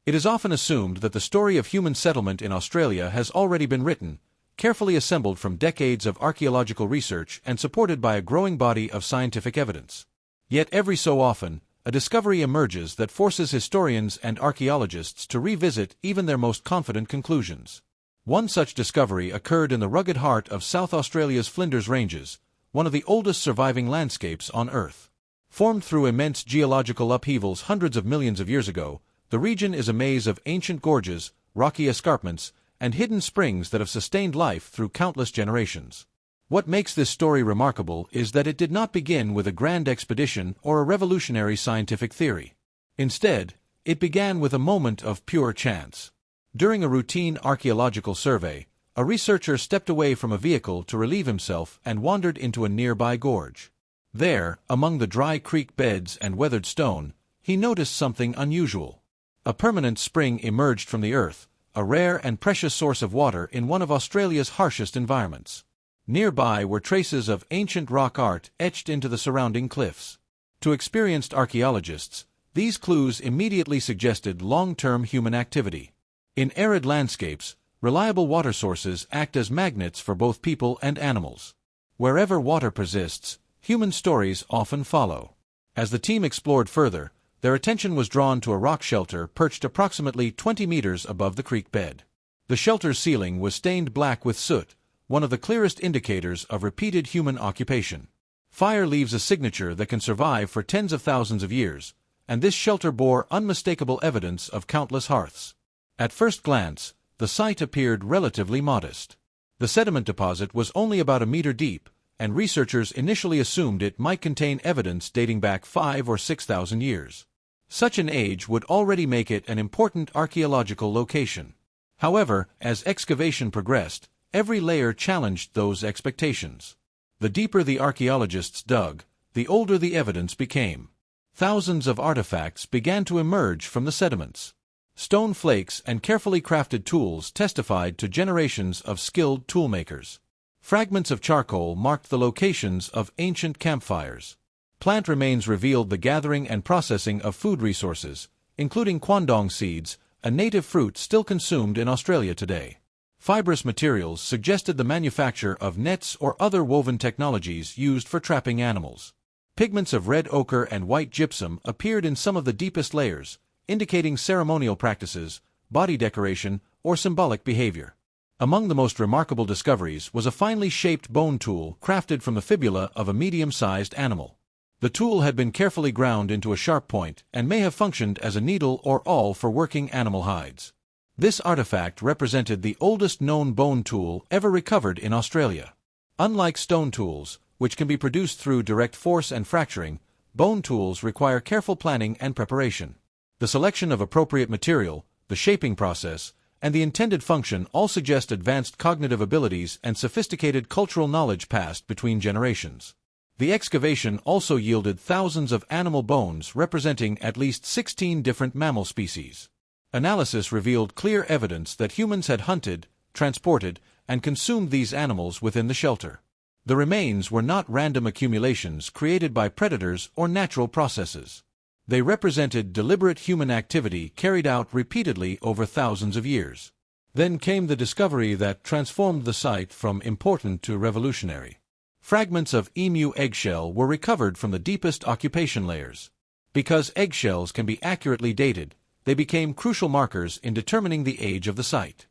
It is often assumed that the story of human settlement in Australia has already been written, carefully assembled from decades of archaeological research and supported by a growing body of scientific evidence. Yet every so often, a discovery emerges that forces historians and archaeologists to revisit even their most confident conclusions. One such discovery occurred in the rugged heart of South Australia's Flinders Ranges, one of the oldest surviving landscapes on Earth. Formed through immense geological upheavals hundreds of millions of years ago, the region is a maze of ancient gorges, rocky escarpments, and hidden springs that have sustained life through countless generations. What makes this story remarkable is that it did not begin with a grand expedition or a revolutionary scientific theory. Instead, it began with a moment of pure chance. During a routine archaeological survey, a researcher stepped away from a vehicle to relieve himself and wandered into a nearby gorge. There, among the dry creek beds and weathered stone, he noticed something unusual. A permanent spring emerged from the earth, a rare and precious source of water in one of Australia's harshest environments. Nearby were traces of ancient rock art etched into the surrounding cliffs. To experienced archaeologists, these clues immediately suggested long-term human activity. In arid landscapes, reliable water sources act as magnets for both people and animals. Wherever water persists, human stories often follow. As the team explored further, their attention was drawn to a rock shelter perched approximately 20 meters above the creek bed. The shelter's ceiling was stained black with soot, one of the clearest indicators of repeated human occupation. Fire leaves a signature that can survive for tens of thousands of years, and this shelter bore unmistakable evidence of countless hearths. At first glance, the site appeared relatively modest. The sediment deposit was only about a meter deep, and researchers initially assumed it might contain evidence dating back 5,000 or 6,000 years. Such an age would already make it an important archaeological location. However, as excavation progressed, every layer challenged those expectations. The deeper the archaeologists dug, the older the evidence became. Thousands of artifacts began to emerge from the sediments. Stone flakes and carefully crafted tools testified to generations of skilled toolmakers. Fragments of charcoal marked the locations of ancient campfires. Plant remains revealed the gathering and processing of food resources, including quandong seeds, a native fruit still consumed in Australia today. Fibrous materials suggested the manufacture of nets or other woven technologies used for trapping animals. Pigments of red ochre and white gypsum appeared in some of the deepest layers, indicating ceremonial practices, body decoration, or symbolic behavior. Among the most remarkable discoveries was a finely shaped bone tool crafted from the fibula of a medium-sized animal. The tool had been carefully ground into a sharp point and may have functioned as a needle or awl for working animal hides. This artifact represented the oldest known bone tool ever recovered in Australia. Unlike stone tools, which can be produced through direct force and fracturing, bone tools require careful planning and preparation. The selection of appropriate material, the shaping process, and the intended function all suggest advanced cognitive abilities and sophisticated cultural knowledge passed between generations. The excavation also yielded thousands of animal bones representing at least 16 different mammal species. Analysis revealed clear evidence that humans had hunted, transported, and consumed these animals within the shelter. The remains were not random accumulations created by predators or natural processes. They represented deliberate human activity carried out repeatedly over thousands of years. Then came the discovery that transformed the site from important to revolutionary. Fragments of emu eggshell were recovered from the deepest occupation layers. Because eggshells can be accurately dated, they became crucial markers in determining the age of the site.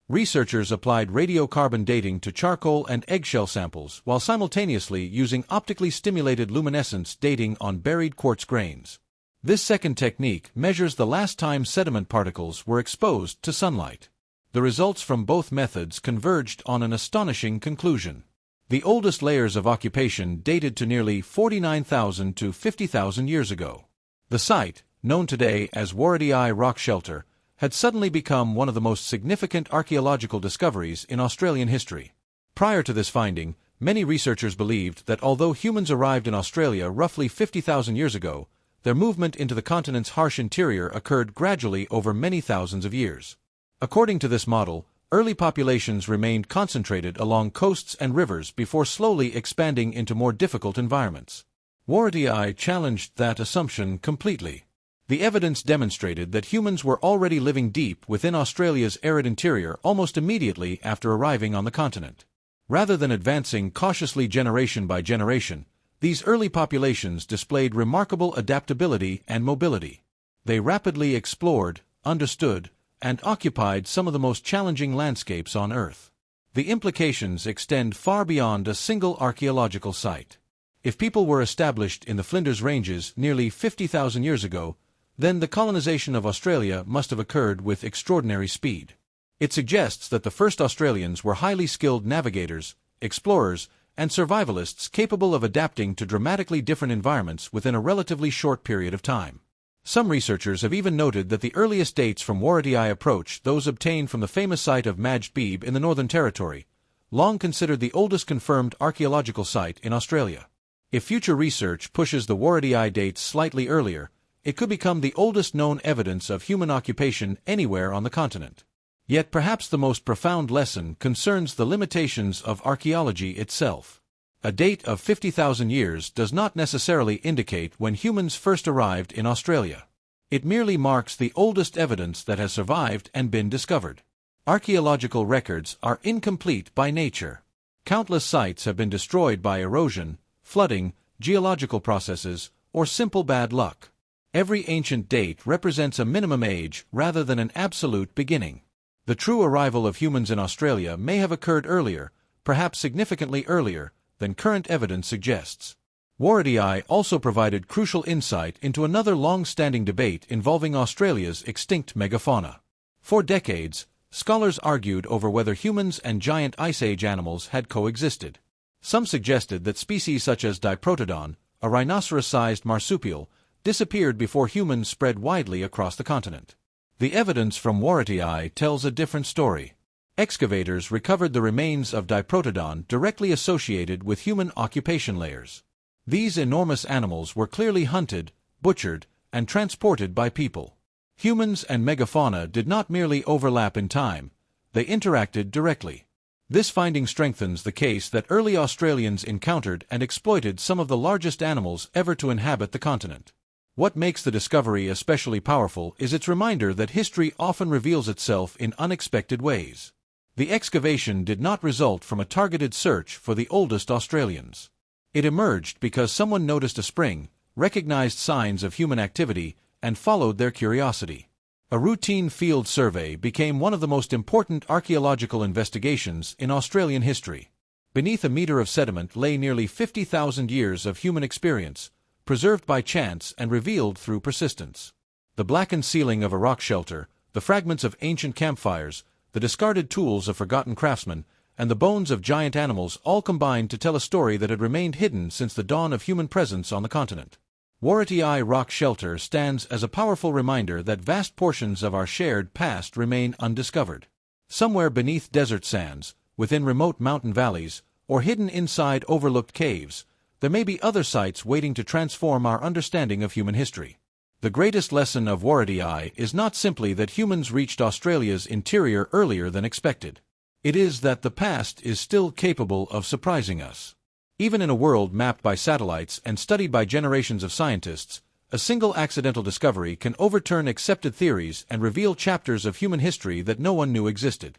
Researchers applied radiocarbon dating to charcoal and eggshell samples while simultaneously using optically stimulated luminescence dating on buried quartz grains. This second technique measures the last time sediment particles were exposed to sunlight. The results from both methods converged on an astonishing conclusion. The oldest layers of occupation dated to nearly 49,000 to 50,000 years ago. The site, known today as Warradia Rock Shelter, had suddenly become one of the most significant archaeological discoveries in Australian history. Prior to this finding, many researchers believed that although humans arrived in Australia roughly 50,000 years ago, their movement into the continent's harsh interior occurred gradually over many thousands of years. According to this model, early populations remained concentrated along coasts and rivers before slowly expanding into more difficult environments. Warradia challenged that assumption completely. The evidence demonstrated that humans were already living deep within Australia's arid interior almost immediately after arriving on the continent. Rather than advancing cautiously generation by generation, these early populations displayed remarkable adaptability and mobility. They rapidly explored, understood, and occupied some of the most challenging landscapes on Earth. The implications extend far beyond a single archaeological site. If people were established in the Flinders Ranges nearly 50,000 years ago, then the colonization of Australia must have occurred with extraordinary speed. It suggests that the first Australians were highly skilled navigators, explorers, and survivalists capable of adapting to dramatically different environments within a relatively short period of time. Some researchers have even noted that the earliest dates from Warratii approach those obtained from the famous site of Majd Beeb in the Northern Territory, long considered the oldest confirmed archaeological site in Australia. If future research pushes the Warratii dates slightly earlier, it could become the oldest known evidence of human occupation anywhere on the continent. Yet perhaps the most profound lesson concerns the limitations of archaeology itself. A date of 50,000 years does not necessarily indicate when humans first arrived in Australia. It merely marks the oldest evidence that has survived and been discovered. Archaeological records are incomplete by nature. Countless sites have been destroyed by erosion, flooding, geological processes, or simple bad luck. Every ancient date represents a minimum age rather than an absolute beginning. The true arrival of humans in Australia may have occurred earlier, perhaps significantly earlier, than current evidence suggests. Warratii also provided crucial insight into another long-standing debate involving Australia's extinct megafauna. For decades, scholars argued over whether humans and giant Ice Age animals had coexisted. Some suggested that species such as Diprotodon, a rhinoceros-sized marsupial, disappeared before humans spread widely across the continent. The evidence from Warratii tells a different story. Excavators recovered the remains of Diprotodon directly associated with human occupation layers. These enormous animals were clearly hunted, butchered, and transported by people. Humans and megafauna did not merely overlap in time, they interacted directly. This finding strengthens the case that early Australians encountered and exploited some of the largest animals ever to inhabit the continent. What makes the discovery especially powerful is its reminder that history often reveals itself in unexpected ways. The excavation did not result from a targeted search for the oldest Australians. It emerged because someone noticed a spring, recognized signs of human activity, and followed their curiosity. A routine field survey became one of the most important archaeological investigations in Australian history. Beneath a meter of sediment lay nearly 50,000 years of human experience, preserved by chance and revealed through persistence. The blackened ceiling of a rock shelter, the fragments of ancient campfires, the discarded tools of forgotten craftsmen, and the bones of giant animals all combined to tell a story that had remained hidden since the dawn of human presence on the continent. Warratii Rock Shelter stands as a powerful reminder that vast portions of our shared past remain undiscovered. Somewhere beneath desert sands, within remote mountain valleys, or hidden inside overlooked caves, there may be other sites waiting to transform our understanding of human history. The greatest lesson of Warratii is not simply that humans reached Australia's interior earlier than expected. It is that the past is still capable of surprising us. Even in a world mapped by satellites and studied by generations of scientists, a single accidental discovery can overturn accepted theories and reveal chapters of human history that no one knew existed.